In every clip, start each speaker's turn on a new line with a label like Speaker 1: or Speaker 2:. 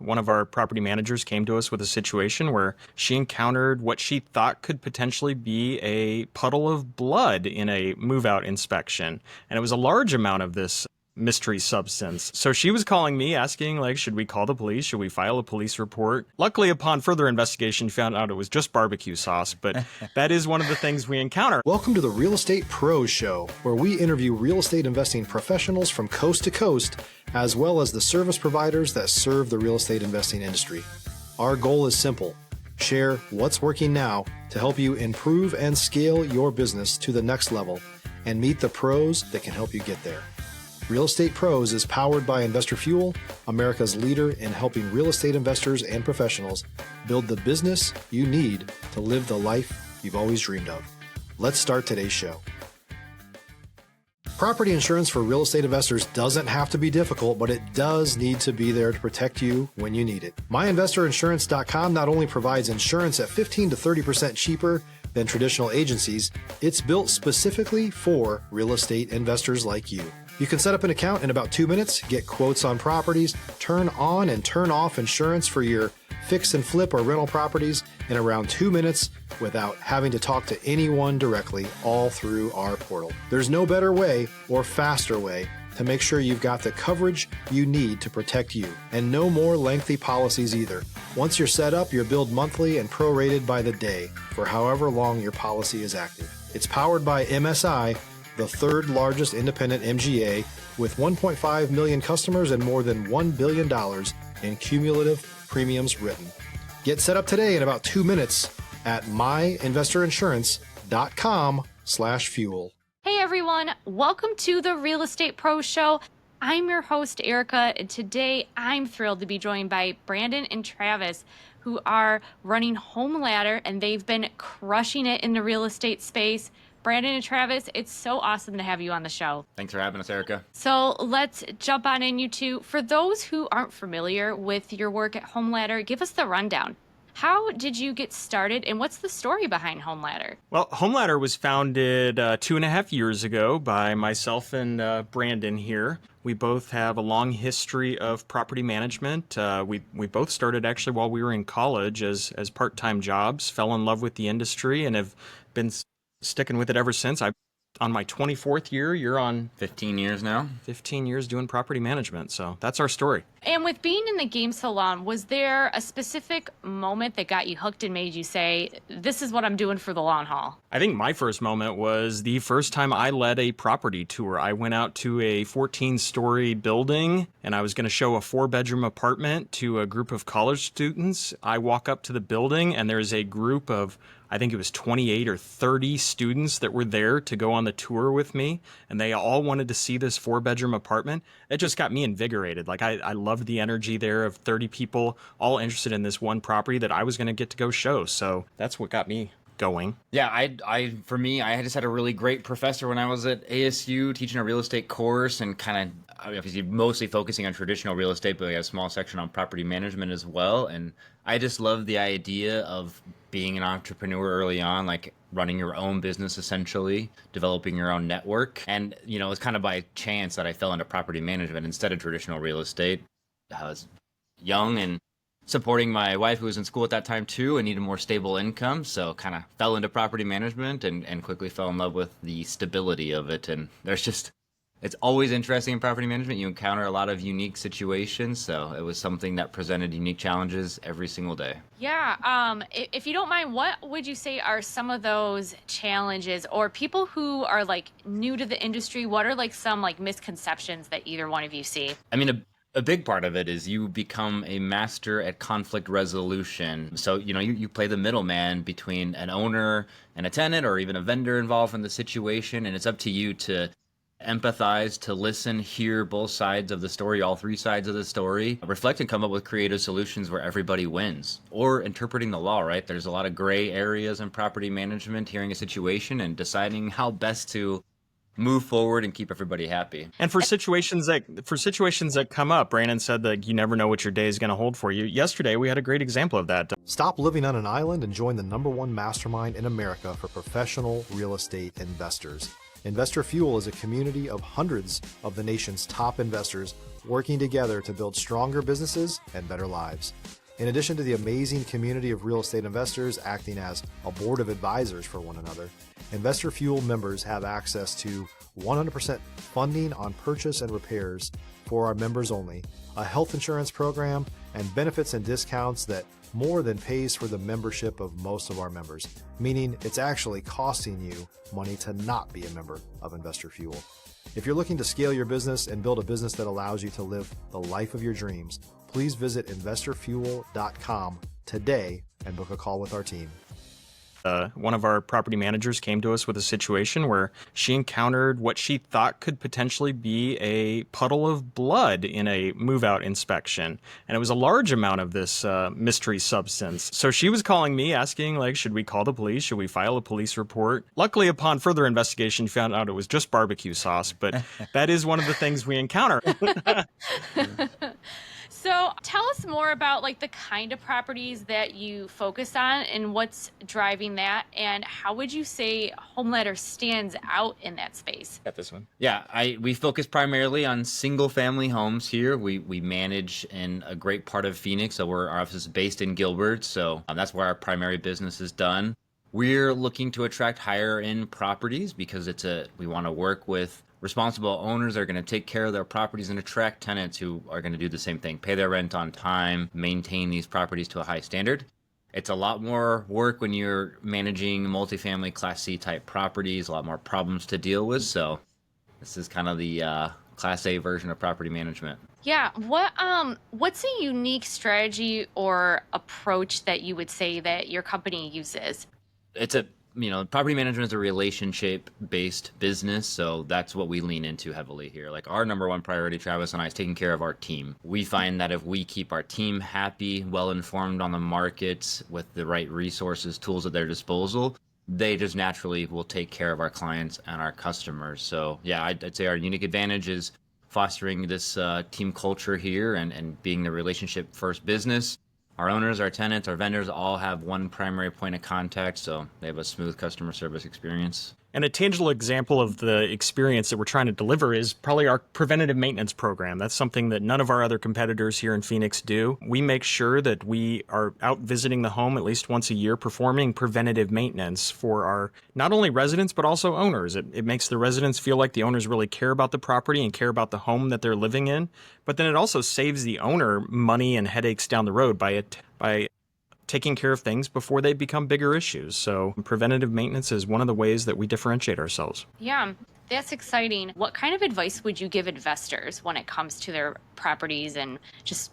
Speaker 1: one of our property managers came to us with a situation where she encountered what she thought could potentially be a puddle of blood in a move-out inspection. And it was a large amount of this mystery substance. So she was calling me asking, like, should we call the police? Should we file a police report? Luckily, upon further investigation, found out it was just barbecue sauce, but that is one of the things we encounter.
Speaker 2: Welcome to the Real Estate Pros Show, where we interview real estate investing professionals from coast to coast, as well as the service providers that serve the real estate investing industry. Our goal is simple: share what's working now to help you improve and scale your business to the next level and meet the pros that can help you get there. Real Estate Pros is powered by Investor Fuel, America's leader in helping real estate investors and professionals build the business you need to live the life you've always dreamed of. Let's start today's show. Property insurance for real estate investors doesn't have to be difficult, but it does need to be there to protect you when you need it. MyInvestorInsurance.com not only provides insurance at 15 to 30% cheaper than traditional agencies, it's built specifically for real estate investors like you. You can set up an account in about 2 minutes, get quotes on properties, turn on and turn off insurance for your fix and flip or rental properties in around 2 minutes without having to talk to anyone directly, all through our portal. There's no better way or faster way to make sure you've got the coverage you need to protect you, and no more lengthy policies either. Once you're set up, you're billed monthly and prorated by the day for however long your policy is active. It's powered by MSI, the third largest independent MGA, with 1.5 million customers and more than $1 billion in cumulative premiums written. Get set up today in about 2 minutes at myinvestorinsurance.com/fuel.
Speaker 3: Hey everyone, welcome to the Real Estate Pro Show. I'm your host, Erika, and today I'm thrilled to be joined by Brandon and Travis, who are running Home Ladder, and they've been crushing it in the real estate space. Brandon and Travis, it's so awesome to have you on the show.
Speaker 4: Thanks for having us, Erika.
Speaker 3: So let's jump on in, you two. For those who aren't familiar with your work at Home Ladder, give us the rundown. How did you get started, and what's the story behind Home Ladder?
Speaker 1: Well, Home Ladder was founded 2.5 years ago by myself and Brandon here. We both have a long history of property management. We both started actually while we were in college as part-time jobs, fell in love with the industry, and have been sticking with it ever since. I'm on my 24th year. You're on
Speaker 4: 15 years now.
Speaker 1: 15 years doing property management. So that's our story.
Speaker 3: And with being in the game so long, was there a specific moment that got you hooked and made you say, this is what I'm doing for the long haul?
Speaker 1: I think my first moment was the first time I led a property tour. I went out to a 14-story building, and I was going to show a 4-bedroom apartment to a group of college students. I walk up to the building, and there's a group of, I think it was 28 or 30 students that were there to go on the tour with me, and they all wanted to see this 4-bedroom apartment. It just got me invigorated. Like, I loved the energy there of 30 people all interested in this one property that I was going to get to go show. So that's what got me going.
Speaker 4: Yeah, for me, I just had a really great professor when I was at ASU teaching a real estate course, and kind of obviously mostly focusing on traditional real estate, but we had a small section on property management as well. And I just love the idea of being an entrepreneur early on, like running your own business, essentially, developing your own network. And, you know, it's kind of by chance that I fell into property management instead of traditional real estate. I was young and supporting my wife, who was in school at that time too, and needed more stable income. So kind of fell into property management and quickly fell in love with the stability of it. And it's always interesting in property management. You encounter a lot of unique situations. So it was something that presented unique challenges every single day.
Speaker 3: Yeah. If you don't mind, what would you say are some of those challenges, or people who are like new to the industry? What are like some like misconceptions that either one of you see?
Speaker 4: I mean, a big part of it is you become a master at conflict resolution. So, you know, you play the middleman between an owner and a tenant, or even a vendor involved in the situation. And it's up to you to empathize, to listen, hear both sides of the story, all three sides of the story, reflect and come up with creative solutions where everybody wins. Or interpreting the law, right? There's a lot of gray areas in property management, hearing a situation and deciding how best to move forward and keep everybody happy.
Speaker 1: And for situations that come up, Brandon said that you never know what your day is going to hold for you. Yesterday, we had a great example of that.
Speaker 2: Stop living on an island and join the #1 mastermind in America for professional real estate investors. Investor Fuel is a community of hundreds of the nation's top investors working together to build stronger businesses and better lives. In addition to the amazing community of real estate investors acting as a board of advisors for one another, Investor Fuel members have access to 100% funding on purchase and repairs for our members only, a health insurance program, and benefits and discounts that more than pays for the membership of most of our members, meaning it's actually costing you money to not be a member of Investor Fuel. If you're looking to scale your business and build a business that allows you to live the life of your dreams, please visit investorfuel.com today and book a call with our team.
Speaker 1: One of our property managers came to us with a situation where she encountered what she thought could potentially be a puddle of blood in a move-out inspection. And it was a large amount of this mystery substance. So she was calling me asking, like, should we call the police? Should we file a police report? Luckily, upon further investigation, found out it was just barbecue sauce. But that is one of the things we encounter.
Speaker 3: So tell us more about like the kind of properties that you focus on and what's driving that, and how would you say Homeladder stands out in that space?
Speaker 4: Got this one. Yeah, we focus primarily on single family homes here. We manage in a great part of Phoenix, so our office is based in Gilbert, so that's where our primary business is done. We're looking to attract higher end properties because we want to work with responsible owners that are going to take care of their properties and attract tenants who are going to do the same thing, pay their rent on time, maintain these properties to a high standard. It's a lot more work when you're managing multifamily Class C type properties, a lot more problems to deal with. So this is kind of the Class A version of property management.
Speaker 3: Yeah, what's a unique strategy or approach that you would say that your company uses?
Speaker 4: Property management is a relationship-based business, so that's what we lean into heavily here. Like, our number one priority, Travis and I, is taking care of our team. We find that if we keep our team happy, well-informed on the markets, with the right resources, tools at their disposal, they just naturally will take care of our clients and our customers. So, yeah, I'd say our unique advantage is fostering this team culture here and being the relationship-first business. Our owners, our tenants, our vendors all have one primary point of contact, so they have a smooth customer service experience.
Speaker 1: And a tangible example of the experience that we're trying to deliver is probably our preventative maintenance program. That's something that none of our other competitors here in Phoenix do. We make sure that we are out visiting the home at least once a year, performing preventative maintenance for our not only residents, but also owners. It makes the residents feel like the owners really care about the property and care about the home that they're living in. But then it also saves the owner money and headaches down the road by taking care of things before they become bigger issues. So preventative maintenance is one of the ways that we differentiate ourselves.
Speaker 3: Yeah, that's exciting. What kind of advice would you give investors when it comes to their properties and just,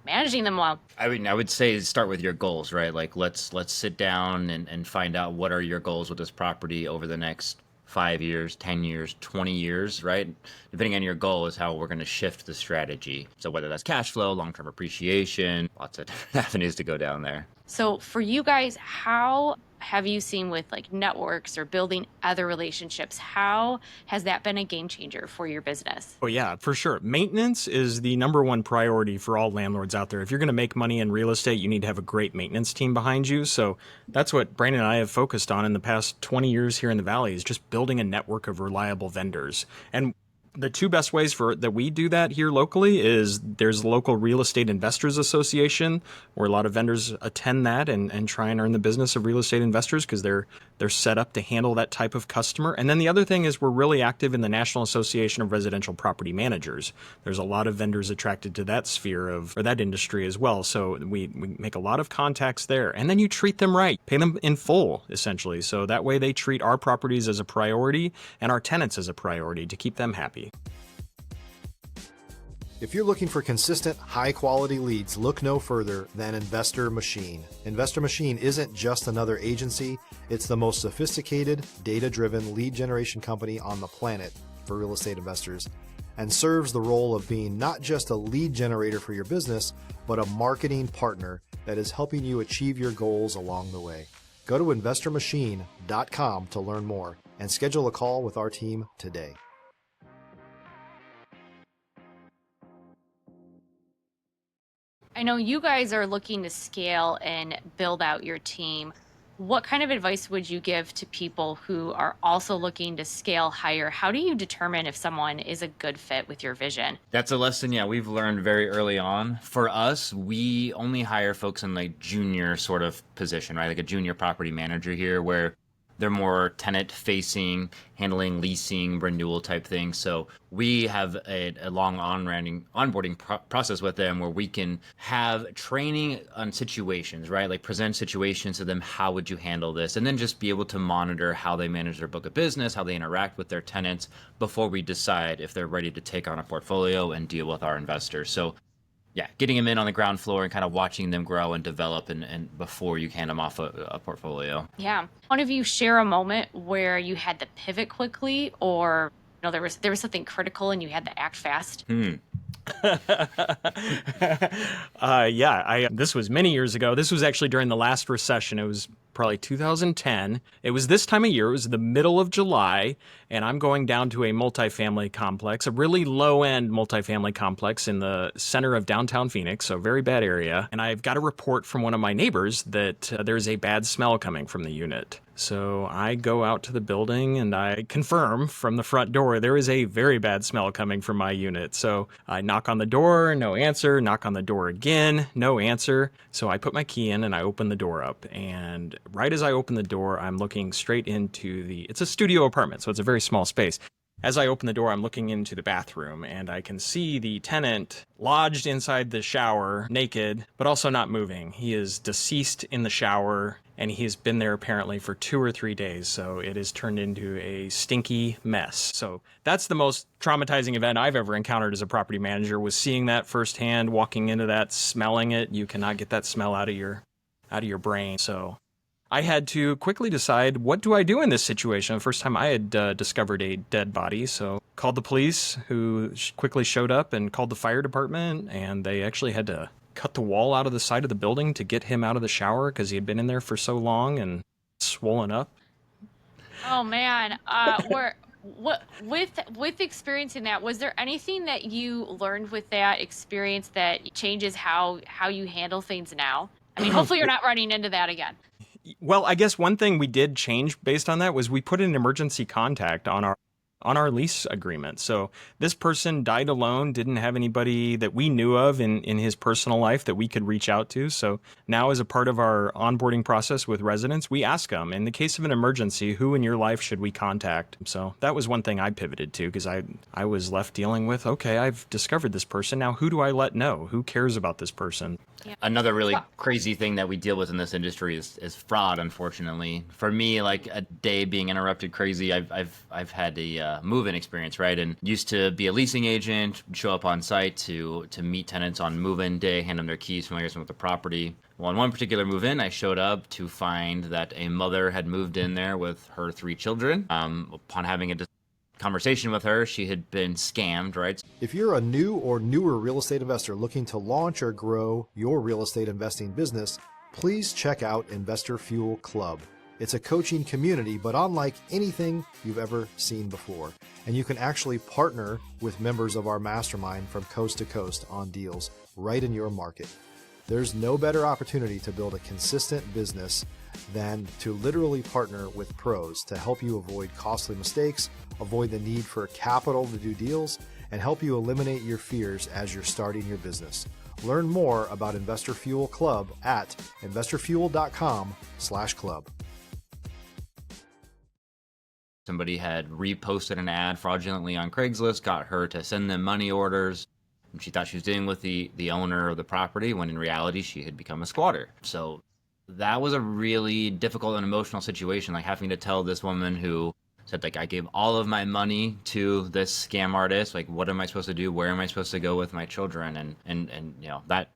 Speaker 3: managing them well?
Speaker 4: I would say start with your goals, right? Like, let's sit down and find out what are your goals with this property over the next 5 years, 10 years, 20 years, right? Depending on your goal is how we're going to shift the strategy. So whether that's cash flow, long-term appreciation, lots of different avenues to go down there.
Speaker 3: So for you guys, how have you seen with like networks or building other relationships? How has that been a game changer for your business?
Speaker 1: Oh yeah, for sure. Maintenance is the number one priority for all landlords out there. If you're going to make money in real estate, you need to have a great maintenance team behind you. So that's what Brandon and I have focused on in the past 20 years here in the Valley, is just building a network of reliable vendors. And the two best ways that we do that here locally is there's the local Real Estate Investors Association, where a lot of vendors attend that and try and earn the business of real estate investors because they're set up to handle that type of customer. And then the other thing is we're really active in the National Association of Residential Property Managers. There's a lot of vendors attracted to that sphere or that industry as well. So we make a lot of contacts there. And then you treat them right, pay them in full, essentially. So that way they treat our properties as a priority and our tenants as a priority to keep them happy.
Speaker 2: If you're looking for consistent, high-quality leads, look no further than Investor Machine. Investor Machine isn't just another agency, it's the most sophisticated, data-driven lead generation company on the planet for real estate investors, and serves the role of being not just a lead generator for your business, but a marketing partner that is helping you achieve your goals along the way. Go to investormachine.com to learn more and schedule a call with our team today.
Speaker 3: I know you guys are looking to scale and build out your team. what kind of advice would you give to people who are also looking to scale higher? How do you determine if someone is a good fit with your vision?
Speaker 4: That's a lesson, yeah, we've learned very early on. For us, we only hire folks in like junior sort of position, right? Like a junior property manager here, where they're more tenant facing, handling leasing, renewal type things. So we have a long onboarding process with them where we can have training on situations, right? Like present situations to them. How would you handle this? And then just be able to monitor how they manage their book of business, how they interact with their tenants before we decide if they're ready to take on a portfolio and deal with our investors. So yeah, getting them in on the ground floor and kind of watching them grow and develop and before you hand them off a portfolio.
Speaker 3: Yeah. One of you share a moment where you had to pivot quickly, or there was something critical and you had to act fast?
Speaker 1: This was many years ago. This was actually during the last recession. It was probably 2010. It was this time of year. It was the middle of July, and I'm going down to a multifamily complex, a really low-end multifamily complex in the center of downtown Phoenix, so very bad area. And I've got a report from one of my neighbors that there's a bad smell coming from the unit. So I go out to the building and I confirm from the front door there is a very bad smell coming from my unit. So I knock on the door, no answer, knock on the door again, no answer. So I put my key in and I open the door up. And right as I open the door, I'm looking straight into it's a studio apartment, so it's a very small space. As I open the door, I'm looking into the bathroom and I can see the tenant lodged inside the shower, naked, but also not moving. He is deceased in the shower and he has been there apparently for 2 or 3 days. So it has turned into a stinky mess. So that's the most traumatizing event I've ever encountered as a property manager, was seeing that firsthand, walking into that, smelling it. You cannot get that smell out of your brain. So I had to quickly decide, what do I do in this situation? The first time I had discovered a dead body, so called the police, who quickly showed up and called the fire department, and they actually had to cut the wall out of the side of the building to get him out of the shower because he had been in there for so long and swollen up.
Speaker 3: Oh man, with experiencing that, was there anything that you learned with that experience that changes how you handle things now? I mean, hopefully you're not running into that again.
Speaker 1: Well, I guess one thing we did change based on that was we put an emergency contact on our lease agreement. So this person died alone, didn't have anybody that we knew of in his personal life that we could reach out to. So now, as a part of our onboarding process with residents, we ask them, in the case of an emergency, who in your life should we contact? So that was one thing I pivoted to, because I was left dealing with, okay, I've discovered this person. Now, who do I let know? Who cares about this person?
Speaker 3: Yeah.
Speaker 4: Another really crazy thing that we deal with in this industry is fraud, unfortunately. For me, like a day being interrupted crazy, I've had a move-in experience, right? And used to be a leasing agent, show up on site to meet tenants on move-in day, hand them their keys, familiarize them with the property. Well, on one particular move-in, I showed up to find that a mother had moved in there with her 3 children. Upon having a conversation with her, she had been scammed, right?
Speaker 2: If you're a new or newer real estate investor looking to launch or grow your real estate investing business, please check out Investor Fuel Club. It's a coaching community, but unlike anything you've ever seen before. And you can actually partner with members of our mastermind from coast to coast on deals right in your market. There's no better opportunity to build a consistent business than to literally partner with pros to help you avoid costly mistakes, avoid the need for capital to do deals, and help you eliminate your fears as you're starting your business. Learn more about Investor Fuel Club at investorfuel.com/club.
Speaker 4: Somebody had reposted an ad fraudulently on Craigslist, got her to send them money orders. And she thought she was dealing with the owner of the property, when in reality she had become a squatter. So that was a really difficult and emotional situation, like having to tell this woman who said, like, I gave all of my money to this scam artist, like, what am I supposed to do? Where am I supposed to go with my children? And that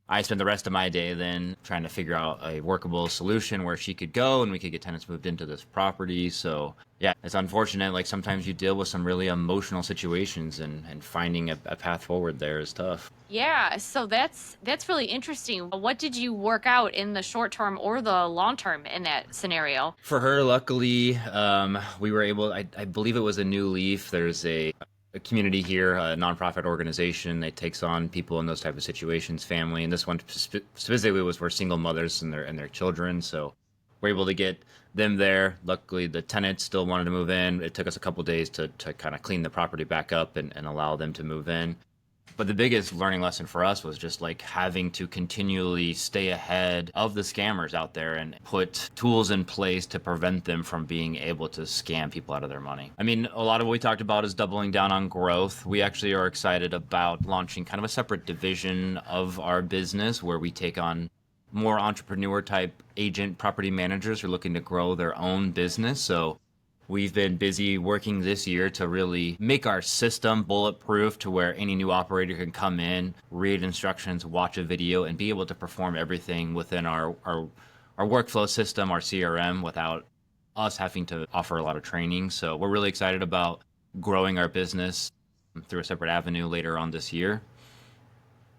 Speaker 4: I spent the rest of my day then trying to figure out a workable solution where she could go and we could get tenants moved into this property. So yeah, it's unfortunate. Like, sometimes you deal with some really emotional situations, and finding a path forward there is tough.
Speaker 3: Yeah, so that's really interesting. What did you work out in the short term or the long term in that scenario?
Speaker 4: For her, luckily, we were able, I believe it was a New Leaf. There's a community here, a nonprofit organization that takes on people in those type of situations, family. And this one specifically was for single mothers and their children. So we're able to get them there. Luckily, the tenants still wanted to move in. It took us a couple days to kind of clean the property back up and allow them to move in. But the biggest learning lesson for us was just like having to continually stay ahead of the scammers out there and put tools in place to prevent them from being able to scam people out of their money. I mean, a lot of what we talked about is doubling down on growth. We actually are excited about launching kind of a separate division of our business where we take on more entrepreneur type agent property managers who are looking to grow their own business. So we've been busy working this year to really make our system bulletproof to where any new operator can come in, read instructions, watch a video, and be able to perform everything within our workflow system, our CRM, without us having to offer a lot of training. So we're really excited about growing our business through a separate avenue later on this year.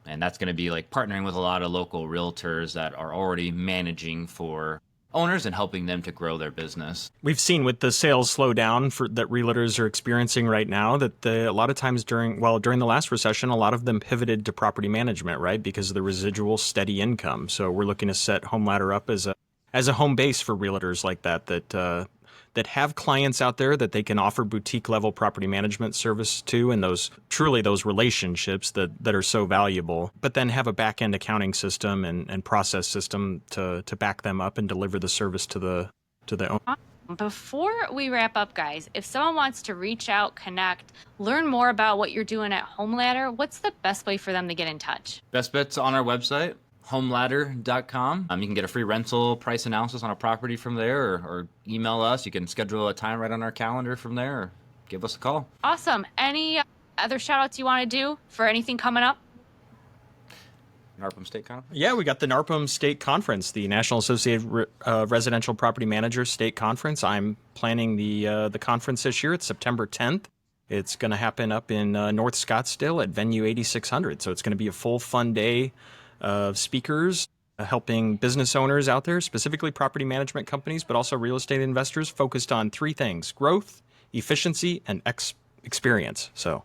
Speaker 4: And that's going to be like partnering with a lot of local realtors that are already managing for owners and helping them to grow their business.
Speaker 1: We've seen with the sales slowdown that realtors are experiencing right now that a lot of times during the last recession, a lot of them pivoted to property management, right? Because of the residual steady income. So we're looking to set HomeLadder up as a home base for realtors like that have clients out there that they can offer boutique level property management service to, and those relationships that are so valuable, but then have a back end accounting system and process system to back them up and deliver the service to the owner.
Speaker 3: Before we wrap up, guys, if someone wants to reach out, connect, learn more about what you're doing at HomeLadder, what's the best way for them to get in touch?
Speaker 4: Best bet's on our website, homeladder.com. You can get a free rental price analysis on a property from there, or email us. You can schedule a time right on our calendar from there, or give us a call.
Speaker 3: Awesome. Any other shout outs you want to do for anything coming up?
Speaker 4: NARPM State Conference?
Speaker 1: Yeah, we got the NARPM State Conference, the National Associated Residential Property Managers State Conference. I'm planning the conference this year. It's September 10th. It's going to happen up in North Scottsdale at venue 8600. So it's going to be a full fun day of speakers helping business owners out there, specifically property management companies, but also real estate investors, focused on three things: growth, efficiency, and experience. So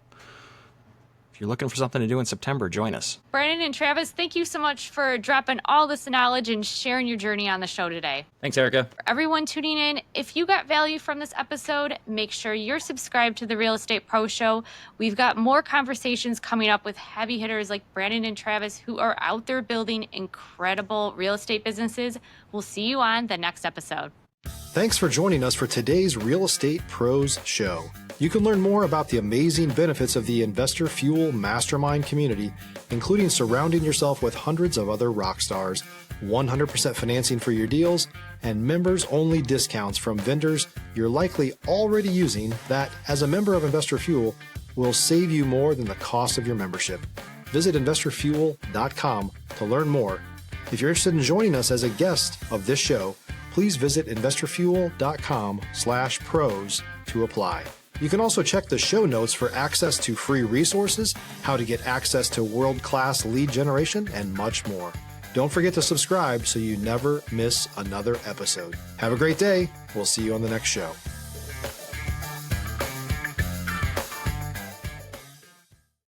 Speaker 1: if you're looking for something to do in September, join us.
Speaker 3: Brandon and Travis, thank you so much for dropping all this knowledge and sharing your journey on the show today.
Speaker 4: Thanks, Erika.
Speaker 3: For everyone tuning in, if you got value from this episode, make sure you're subscribed to the Real Estate Pro Show. We've got more conversations coming up with heavy hitters like Brandon and Travis, who are out there building incredible real estate businesses. We'll see you on the next episode.
Speaker 2: Thanks for joining us for today's Real Estate Pros Show. You can learn more about the amazing benefits of the Investor Fuel Mastermind community, including surrounding yourself with hundreds of other rock stars, 100% financing for your deals, and members-only discounts from vendors you're likely already using that, as a member of Investor Fuel, will save you more than the cost of your membership. Visit investorfuel.com to learn more. If you're interested in joining us as a guest of this show, please visit investorfuel.com/pros to apply. You can also check the show notes for access to free resources, how to get access to world-class lead generation, and much more. Don't forget to subscribe so you never miss another episode. Have a great day. We'll see you on the next show.